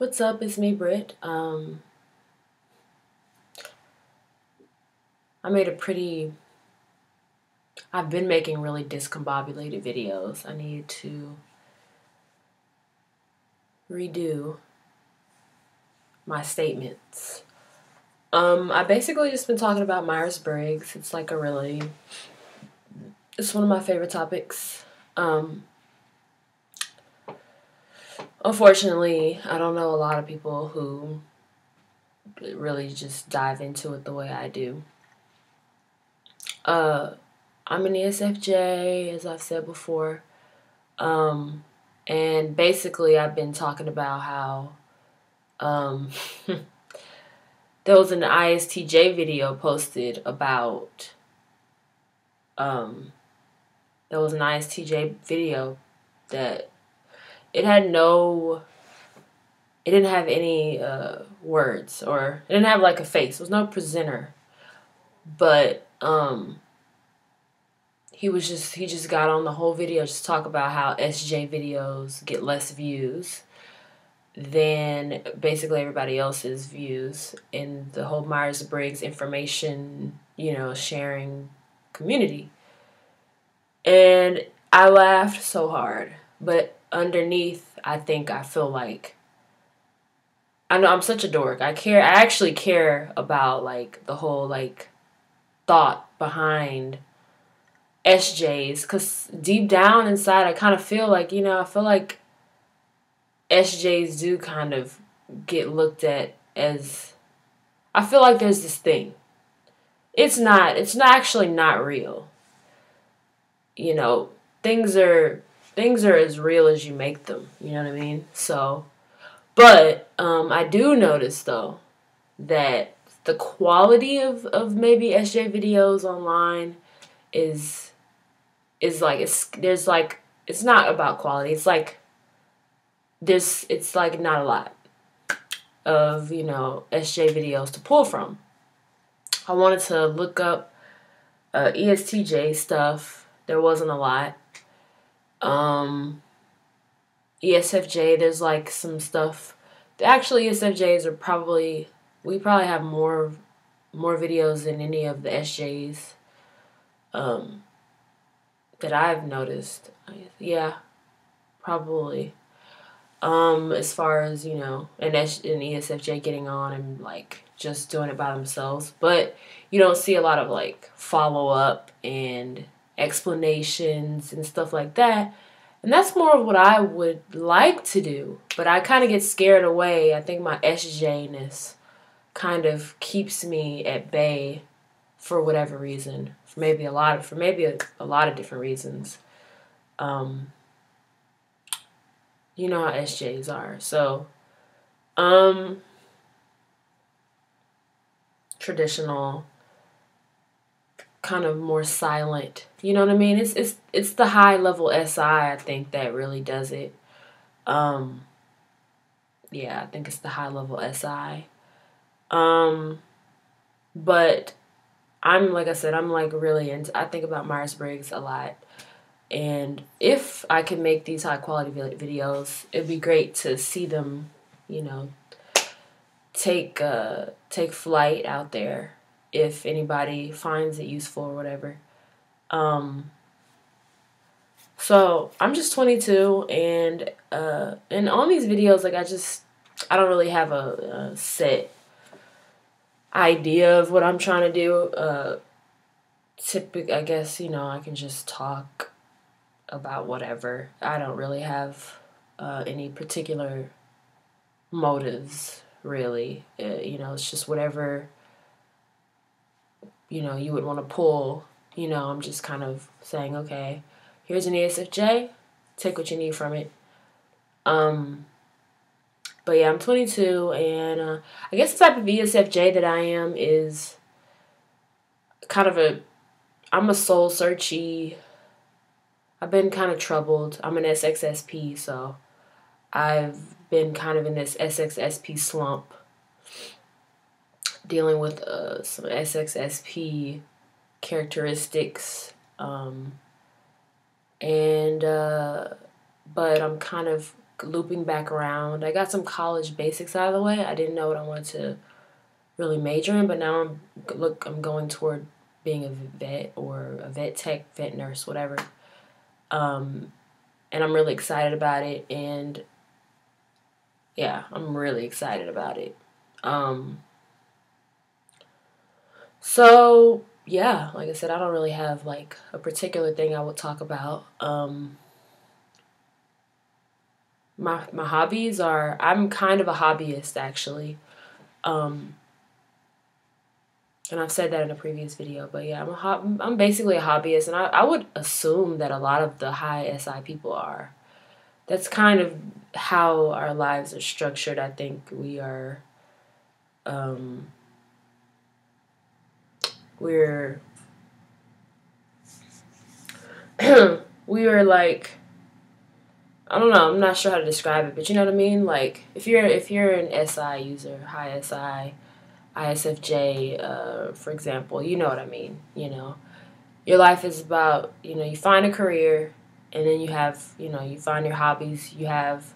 What's up? It's me, Britt. I made a pretty. I've been making really discombobulated videos. I need to redo my statements. I basically just been talking about Myers-Briggs. It's one of my favorite topics. Unfortunately, I don't know a lot of people who really just dive into it the way I do. I'm an ESFJ, as I've said before. And basically, I've been talking about how there was an ISTJ video posted about. There was an ISTJ video that it had no. It didn't have any words, or it didn't have like a face. There was no presenter, but he just got on the whole video just talk about how SJ videos get less views than basically everybody else's views in the whole Myers-Briggs information, sharing community. And I laughed so hard, but underneath, I feel like I know I'm such a dork. I actually care about like the whole like thought behind SJs, because deep down inside, I kind of feel like, I feel like SJs do kind of get looked at as, I feel like there's this thing. It's not actually not real. Things are as real as you make them. You know what I mean? So, but I do notice though that the quality of maybe SJ videos online is like it's not about quality. It's like it's like not a lot of SJ videos to pull from. I wanted to look up ESTJ stuff. There wasn't a lot. ESFJ, there's like some stuff. Actually, ESFJs we probably have more videos than any of the SJs that I've noticed. Yeah, probably. As far as, an ESFJ getting on and like just doing it by themselves. But you don't see a lot of like follow up and explanations and stuff like that. And that's more of what I would like to do. But I kind of get scared away. I think my SJ-ness kind of keeps me at bay for whatever reason. For maybe a lot of different reasons. You know how SJs are. So, traditional, kind of more silent. You know what I mean? It's the high level SI, I think, that really does it. Yeah, I think it's the high level SI. But like I said, I'm like really into. I think about Myers-Briggs a lot. And if I can make these high quality videos, it'd be great to see them, take flight out there if anybody finds it useful or whatever. So I'm just 22, and on these videos, like I don't really have a set idea of what I'm trying to do. I guess, I can just talk about whatever. I don't really have any particular motives, really. It's just whatever, you would want to pull. I'm just kind of saying, okay, here's an ESFJ, take what you need from it. But yeah, I'm 22, and I guess the type of ESFJ that I am is kind of I'm a soul searchy. I've been kind of troubled. I'm an SXSP, so I've been kind of in this SXSP slump, dealing with some SXSP characteristics, but I'm kind of looping back around. I got some college basics out of the way. I didn't know what I wanted to really major in, but now I'm going toward being a vet or a vet tech, vet nurse, whatever. And I'm really excited about it. And yeah, I'm really excited about it. So yeah, like I said, I don't really have like a particular thing I would talk about. My hobbies are, I'm kind of a hobbyist actually. And I've said that in a previous video, but yeah, I'm basically a hobbyist, and I would assume that a lot of the high SI people are. That's kind of how our lives are structured. I think we're we are like, I don't know, I'm not sure how to describe it, but you know what I mean? Like if you're an SI user, high SI, ISFJ, for example, you know what I mean, you know. Your life is about, you know, you find a career, and then you have, you know, you find your hobbies, you have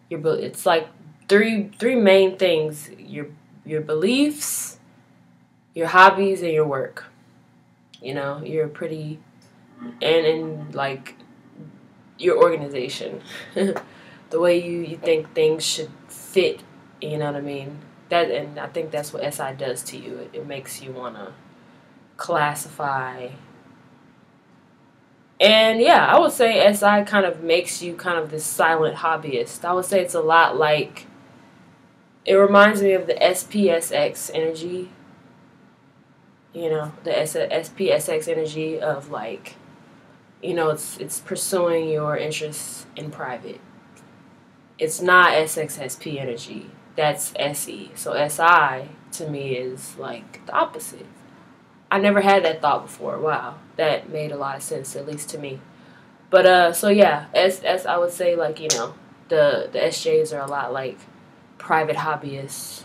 it's like three main things: your beliefs, your hobbies, and your work. You know, you're pretty, and like your organization, the way you think things should fit. You know what I mean? That, and I think that's what SI does to you. It makes you wanna classify. And yeah, I would say SI kind of makes you kind of this silent hobbyist. I would say it's a lot like, it reminds me of the SPSX energy. You know, the SPSX energy of like, you know, it's pursuing your interests in private. It's not SXSP energy. That's SE. So SI to me is like the opposite. I never had that thought before. Wow, that made a lot of sense, at least to me. But so yeah, as I would say, like, you know, the SJs are a lot like private hobbyists,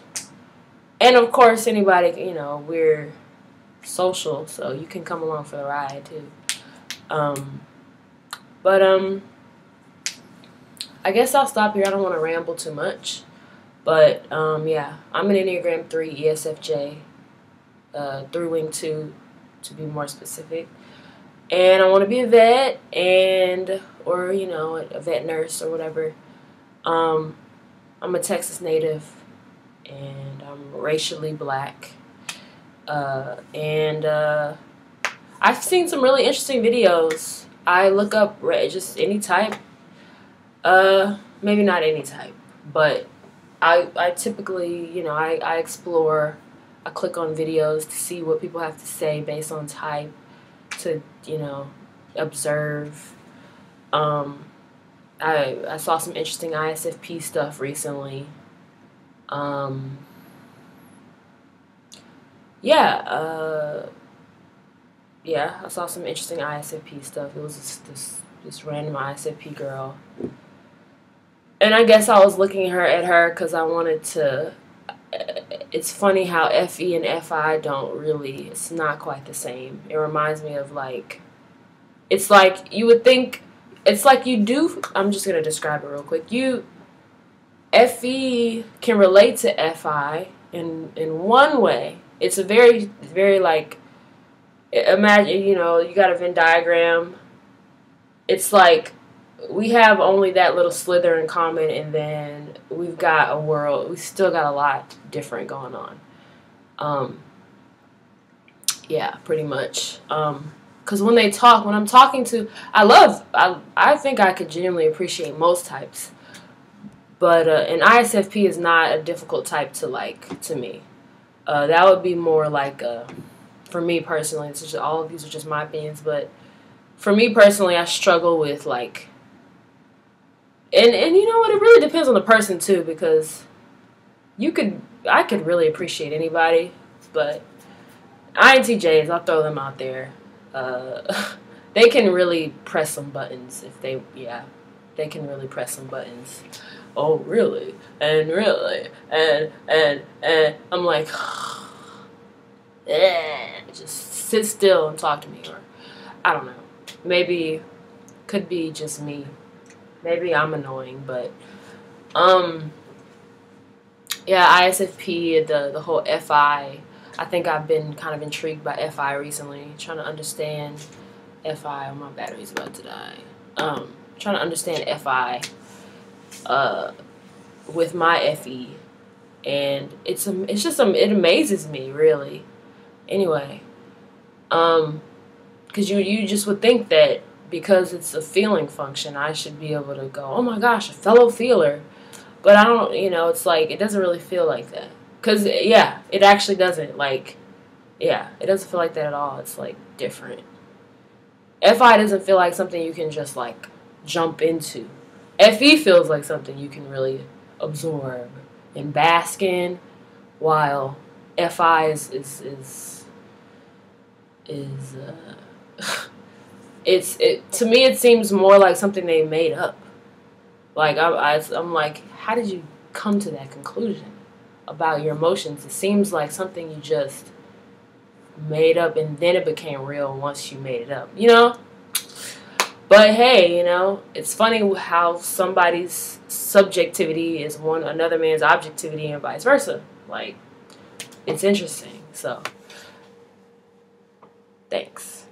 and of course anybody, you know, we're social, so you can come along for the ride too. But I guess I'll stop here. I don't want to ramble too much, but yeah, I'm an Enneagram 3 ESFJ, 3-wing 2 to be more specific. And I want to be a vet, or you know, a vet nurse or whatever. I'm a Texas native, and I'm racially black. And I've seen some really interesting videos. I look up just any type. Maybe not any type, but I typically, you know, I explore. I click on videos to see what people have to say based on type, to, you know, observe. I saw some interesting ISFP stuff recently. Yeah, yeah, I saw some interesting ISFP stuff. It was this random ISFP girl, and I guess I was looking at her because I wanted to. It's funny how FE and FI don't really. It's not quite the same. It reminds me of like. It's like you would think. It's like you do. I'm just gonna describe it real quick. FE can relate to FI in one way. It's a very like. Imagine, you know, you got a Venn diagram. It's like we have only that little slither in common, and then we've got a world. We still got a lot different going on. Yeah, pretty much. Because when I'm talking to, I think I could genuinely appreciate most types, but an ISFP is not a difficult type to like to me. That would be more like for me personally. It's just, all of these are just my opinions, but for me personally, I struggle with like, and you know what? It really depends on the person too, because I could really appreciate anybody, but INTJs, I'll throw them out there. They can really press some buttons if they can really press some buttons. Oh, really? And really? And I'm like, just sit still and talk to me, or I don't know. Maybe could be just me. Maybe I'm annoying, but Yeah, ISFP, the whole FI. I think I've been kind of intrigued by FI recently, trying to understand FI. Oh, my battery's about to die. Trying to understand FI uh, with my FE, and it amazes me really. Anyway, because you just would think that because it's a feeling function, I should be able to go, oh my gosh, a fellow feeler. But I don't, it's like, it doesn't really feel like that. Because, yeah, it actually doesn't. Like, yeah, it doesn't feel like that at all. It's, like, different. FI doesn't feel like something you can just, like, jump into. FE feels like something you can really absorb and bask in, while FI to me, it seems more like something they made up. Like, I'm like, how did you come to that conclusion about your emotions? It seems like something you just made up, and then it became real once you made it up, But hey, it's funny how somebody's subjectivity is another man's objectivity and vice versa. Like, it's interesting. So, thanks.